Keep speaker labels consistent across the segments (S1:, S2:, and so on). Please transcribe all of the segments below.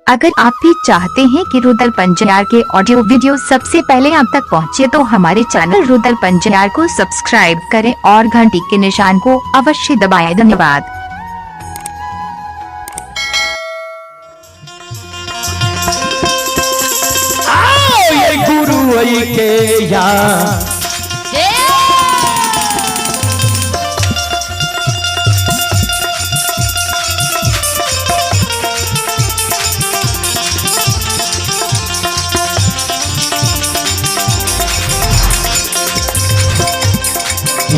S1: अगर आप भी चाहते हैं कि रुदल पंजयार के ऑडियो वीडियो सबसे पहले आप तक पहुंचे तो हमारे चैनल रुदल पंजयार को सब्सक्राइब करें और घंटी के निशान को अवश्य दबाएं। धन्यवाद।
S2: आओ ये गुरु के यहाँ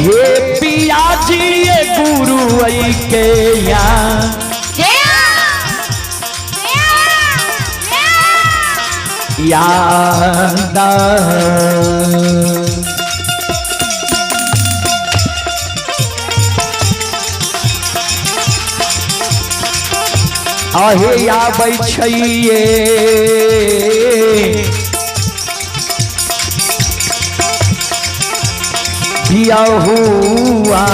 S2: ये पिया जी ये गुरु के यहाँ याद आहे आबै छैये दिया हुआ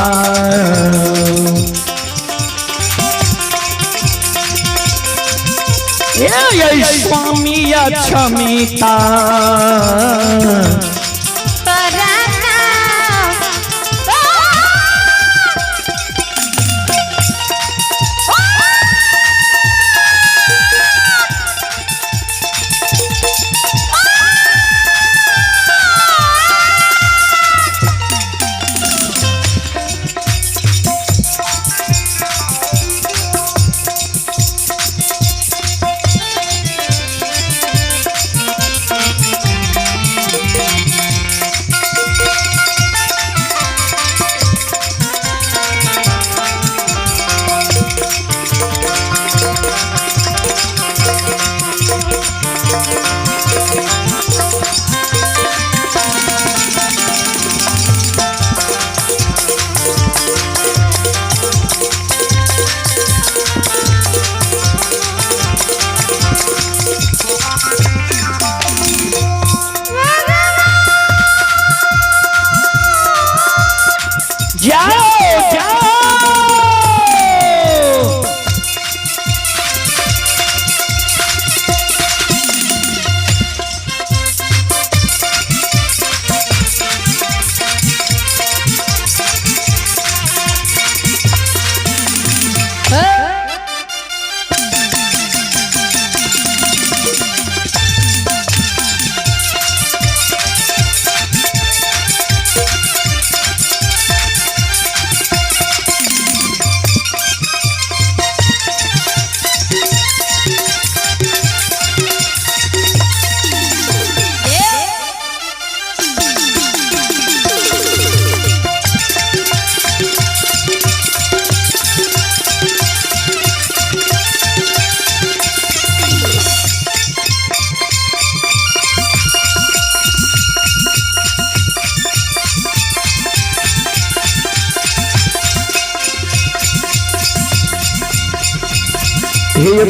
S2: ये स्वामी क्षमिता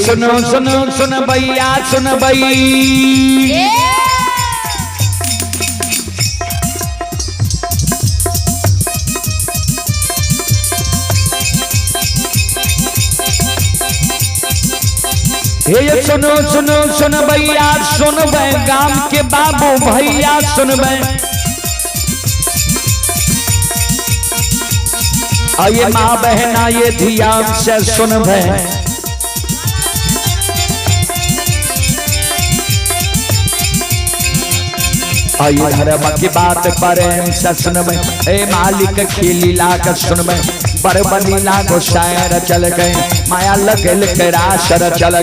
S2: सुनो सुनो सुन भैया सुन भई ये सुनो सुनो सुन भैया सुन भै गाम के बाबू भैया सुन भै ये माँ बहना ये ध्यान से सुन भै आई धर्म की बात पर सुन में ए मालिक खिली लाग सुन में बड़ बनी लागो शायर चल गए माया लगल के राशर चल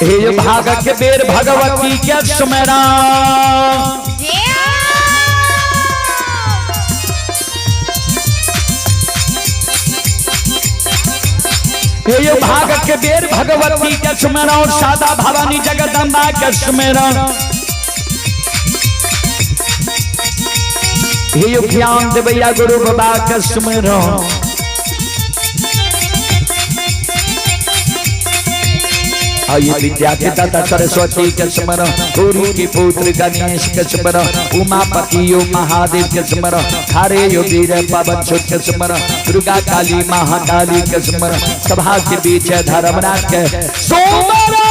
S2: हे भाग के बेर भगवती के सुमेरा ये भाग के बेर भगवती के सुमेरो सादा भवानी जगदम्बा के सुमेरो ये ज्ञान देवैया गुरु बाबा के सुमेरो आइए विद्या के दाता सरस्वती के स्मरो गुरु के पुत्र गणेश के स्मरो उमापति यो महादेव के स्मरो खारे यो वीर पवन सुत के स्मरो दुर्गा काली महाकाली के स्मरो सभा के बीच धर्मराज के सोमरो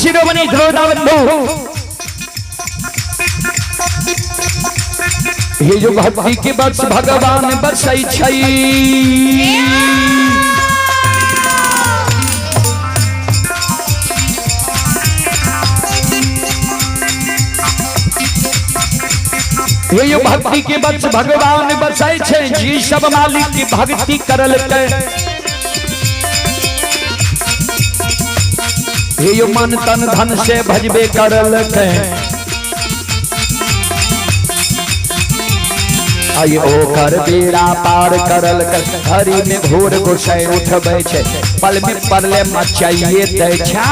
S2: शिरोमणि ध्रुवबंधु हे जो भक्ति के बस भगवान बसै छै हे जो भक्ति के बस भगवान बसै छै जी सब मालिक की भक्ति करल के हे यो मन तन धन से भजबे करल के आइ ओकर बेड़ा पार करल के हरि में घोर गोसाई उठबै छै पल में परले मचाइए दै छै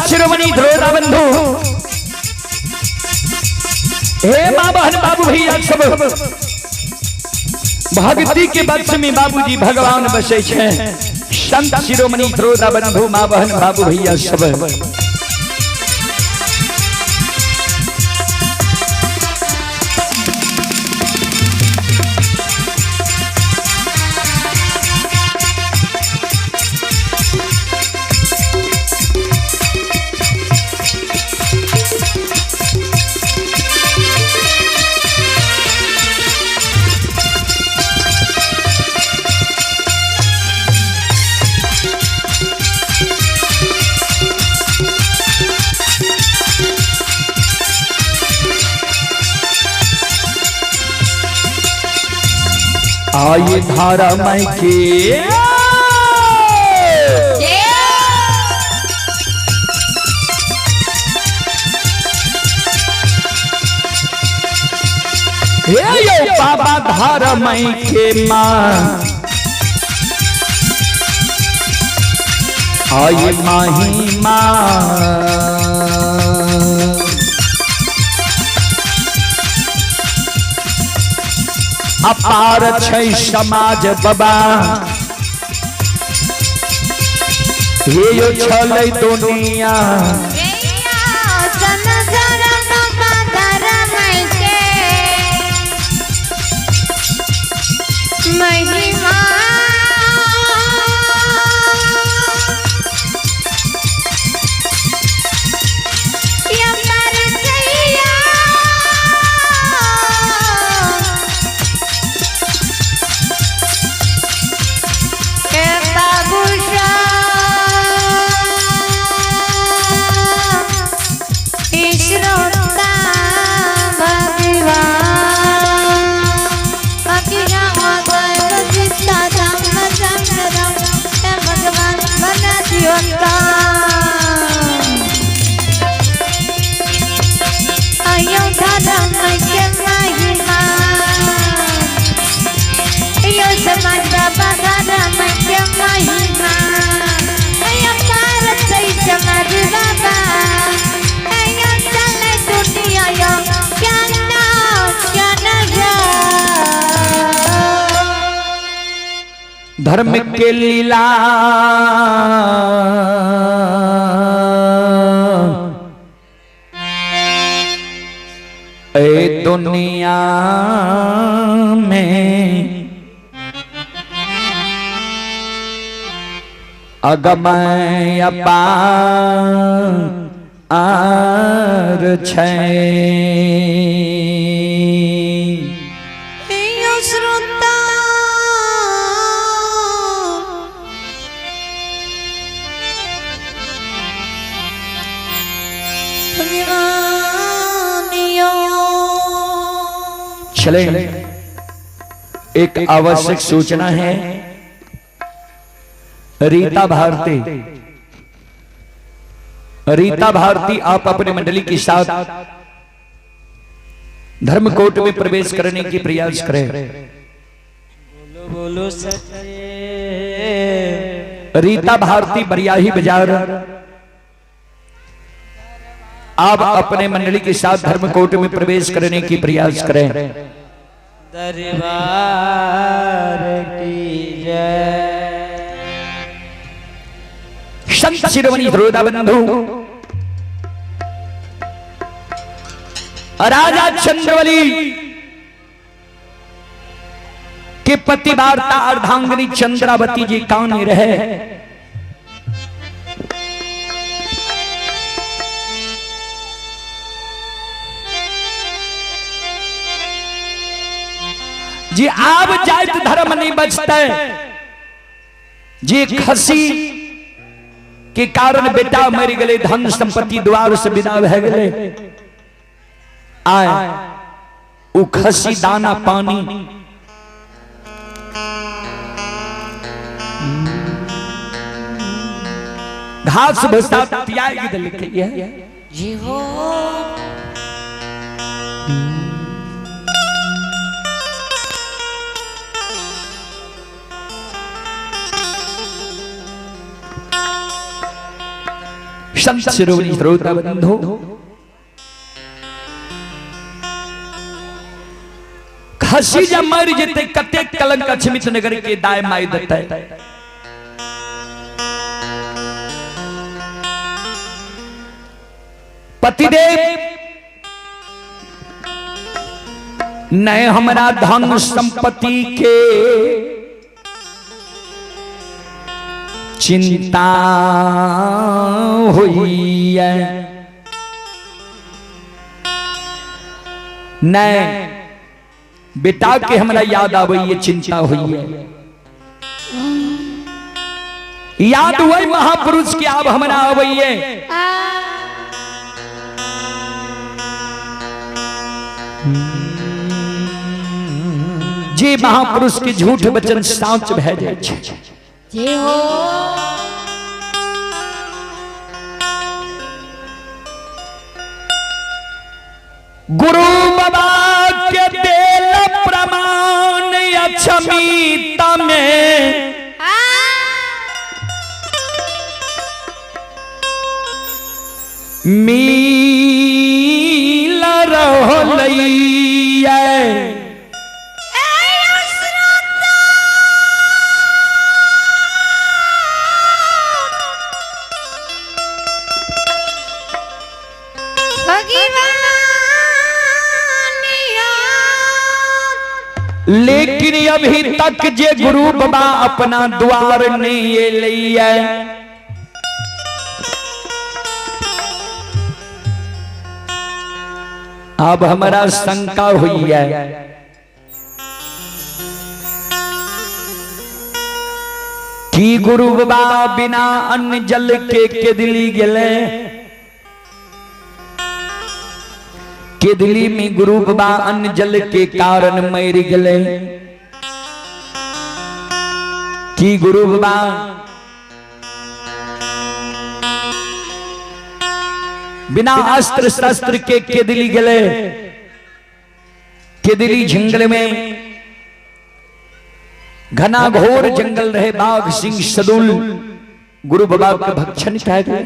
S2: शिरोमणि ध्रुवबंधु हे माँ बहन बाबू भैया सब भक्ति के वंश में बाबूजी भगवान बसे छे संत शिरोमणि ध्रुवबंधु माँ बहन बाबू भैया सब आइए धारा माई के यो बाबा धारा माई के माँ आइए माही माँ अपार छै समाज बाबा हे यो छलै दुनिया
S1: महिमा
S2: धर्म के लीला ए दुनिया में अगमय अपार छै चले एक आवश्यक सूचना है। रीता भारती आप अपने मंडली के साथ धर्मकोट में प्रवेश करने की प्रयास करें।
S3: बोलो बोलो सच्चे।
S2: रीता भारती बरियाही बाजार आप अपने मंडली के साथ धर्मकोट में प्रवेश करने की प्रयास करें।
S3: दरबार की जय।
S2: संत शिरोमणि श्रोता बंधु राजा चंद्रवली के पतिवार्ता अर्धांगिनी चंद्रावती जी कान रहे। जी आप जात धर्म नहीं बचता जी खसी के कारण बेटा मर गए, धन संपत्ति द्वार से विदा भे गए। आए उ खसी दाना पानी घास भूसा त्याग दिल के
S3: जी हो।
S2: संत शिरोमणि श्रोता बंधु खसी जब मर जेते कते कलंक अछमित नगर के दाय माई दत्ता पतिदेव न हमारा धन संपत्ति के चिंता हुई है, न बेटा के हमरा याद आवे चिंता हुई है। याद हुई महापुरुष के आप हमरा आवे जे महापुरुष के झूठ वचन साँच भे जाए
S3: जी हो।
S2: गुरु बाबा के देल प्रमाण अक्षमिता में मिल रहलैया लेकिन अभी तक जे गुरु बाबा अपना द्वार नहीं ये लिया। अब हमारा शंका हुई है कि गुरु बाबा बिना अन्न जल के दिली गले। के दिली में गुरु बाबा अन्न जल के कारण मर गले। कि गुरु बाबा बिना अस्त्र शस्त्र के दिली गले। के दिली जंगल में घना घोर जंगल रहे, बाघ सिंह सदुल गुरु बाबा के भक्षण कर गए।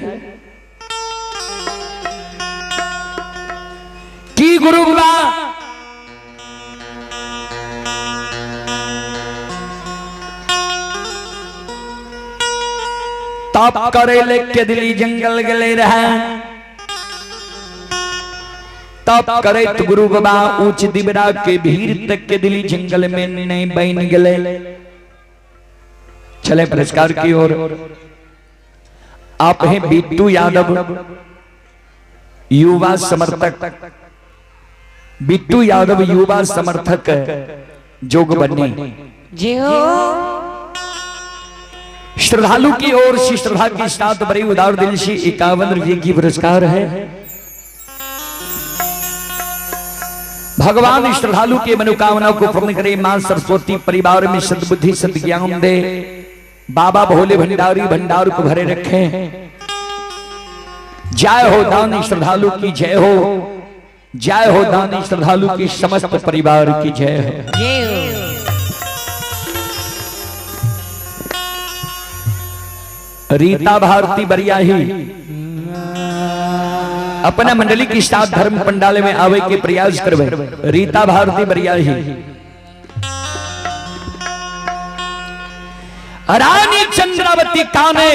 S2: कि गुरु बाबा तप करे लेके दिली जंगल गले रहे। तप करे तो गुरु बाबा ऊंच दिबरा के भीड़ तक के दिली जंगल में नहीं बन गले। चले पुरस्कार की ओर। आप हैं बिट्टू यादव, युवा समर्थक। बिट्टू यादव युवा समर्थक जोग बन्नी
S3: जी हो।
S2: श्रद्धालु की ओर से श्रद्धा के साथ बड़ी उदार दिल से 51 रुपये की पुरस्कार है। भगवान श्रद्धालु के मनोकामनाओं को पूर्ण करे। मां सरस्वती परिवार में सद्बुद्धि सद्ज्ञान दे। बाबा भोले भंडारी भंडार को भरे रखे। जय हो दानी श्रद्धालु की जय हो। जय हो दानी श्रद्धालु की समस्त परिवार की जय हो।
S3: जय हो।
S2: रीता भारती बरियाही अपना मंडली की साथ धर्म पंडाल में आवे के प्रयास करवे। रीता भारती बरियाही रानी चंद्रावती काने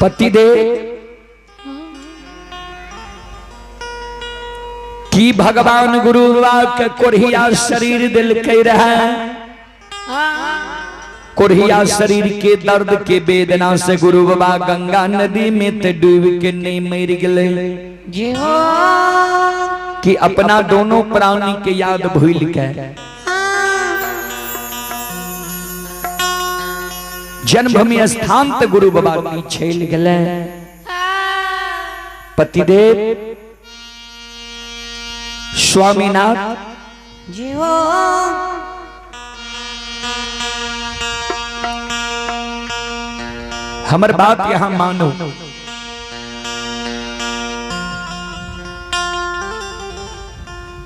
S2: पतिदेव कि भगवान गुरु के कोरिया शरीर दिल कह रहा। कोरिया शरीर के दर्द के वेदना से गुरु बाबा गंगा नदी में ते डूब के नहीं मर गए।
S3: जी हो।
S2: कि अपना दोनों प्राणी के याद भूल के जन्मभूमि स्थान ते गुरु बाबा की छेल गए। पतिदेव स्वामीनाथ
S3: जी हो।
S2: हमर बात यहां मानो।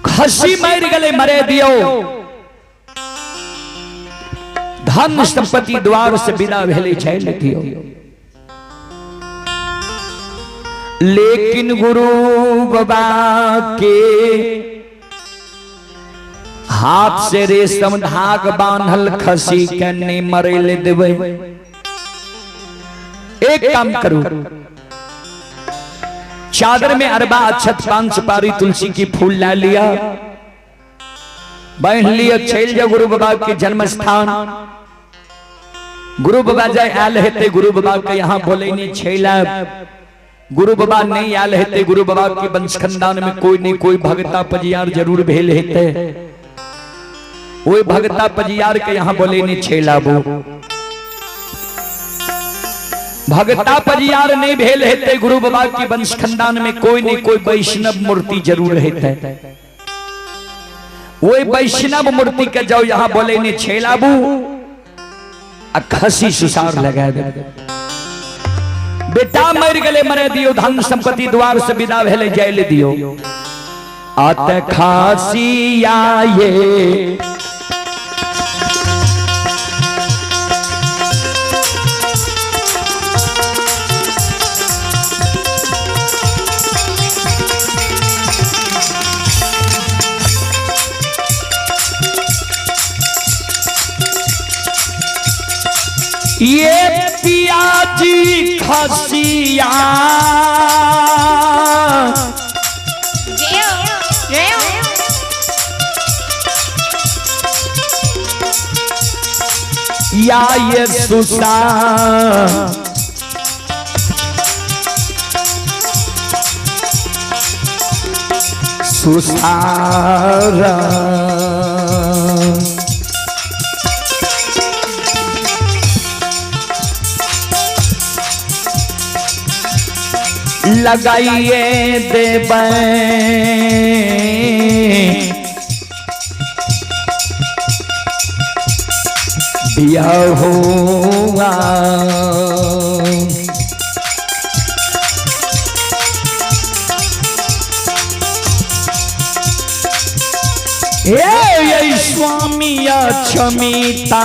S2: खसी मर गले मरे दियो। धन संपत्ति द्वार से बिना भेले छैल दियो। लेकिन गुरु बाबा के हाथ से रेशम धाग बांधल खसी के नहीं मरे ले देवे। एक काम करो, चादर में अरबा अक्षत पान सुपारी तुलसी की फूल ला लिया, बांध लिया, चल जा गुरु बाबा के जन्म स्थान। गुरु बाबा जाए आल हेते गुरु बाबा के यहाँ बोले नहीं छेला। गुरु बाबा नहीं आल हेते गुरु बाबा के वंश खानदान में कोई नहीं कोई भगता पजियार जरूर भेल हेते। वही भगता पजियार के यहाँ बोले नहीं छेलाबो। भगता पजियार नहीं भेल हेते गुरु बाबा की वंश खानदान में कोई नहीं कोई वैष्णव मूर्ति जरूर हेते। वही वैष्णव मूर्ति के जाओ यहाँ बोले नहीं छेलाबू आ खसी सुसार लगा दे। बेटा मर गले मरे दियो, धन संपत्ति द्वार से विदा भेले जाइले दियो। आते खासी आये ये पियाजी खसिया या ये सुसा सुसारा लगाइए देबै दिया हुआ ये स्वामी क्षमिता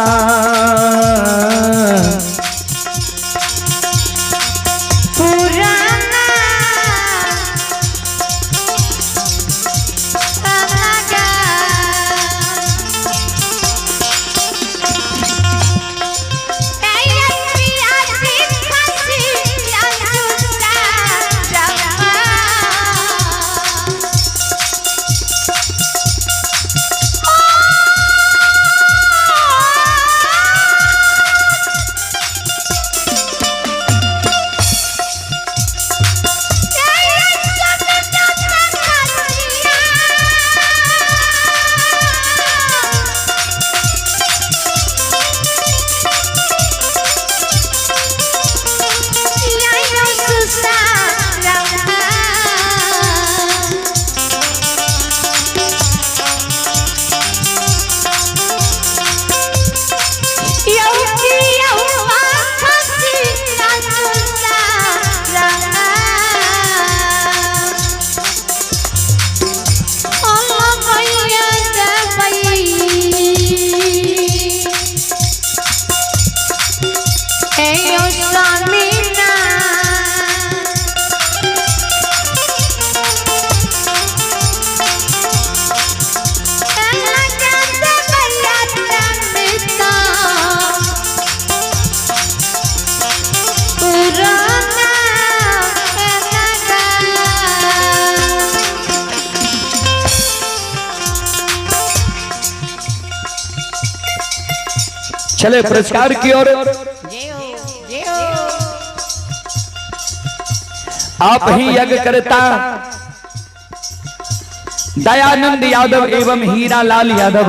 S2: चले पुरस्कार की ओर। आप ही यज्ञ करता दयानंद यादव एवं हीरा लाल यादव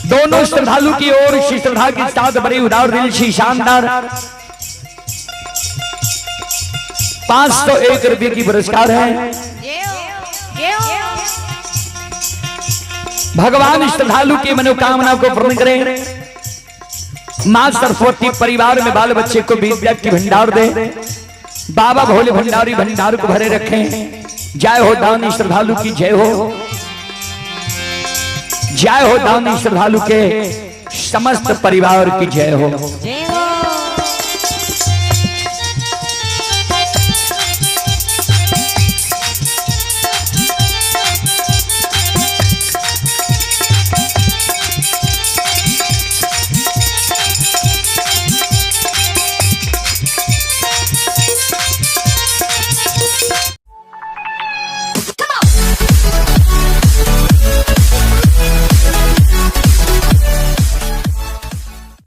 S2: दोनों श्रद्धालु की ओर श्री श्रद्धा के साथ बड़े उदार दिल से शानदार 501 रुपये की पुरस्कार है। भगवान श्रद्धालु की मनोकामना को पूर्ण करें। मां सरस्वती परिवार में बाल बच्चे को विद्या की भंडार दे। बाबा भोले भंडारी भंडार को भरे रखें। जय हो दानी श्रद्धालु की जय हो। जय हो दानी श्रद्धालु के समस्त परिवार की जय हो।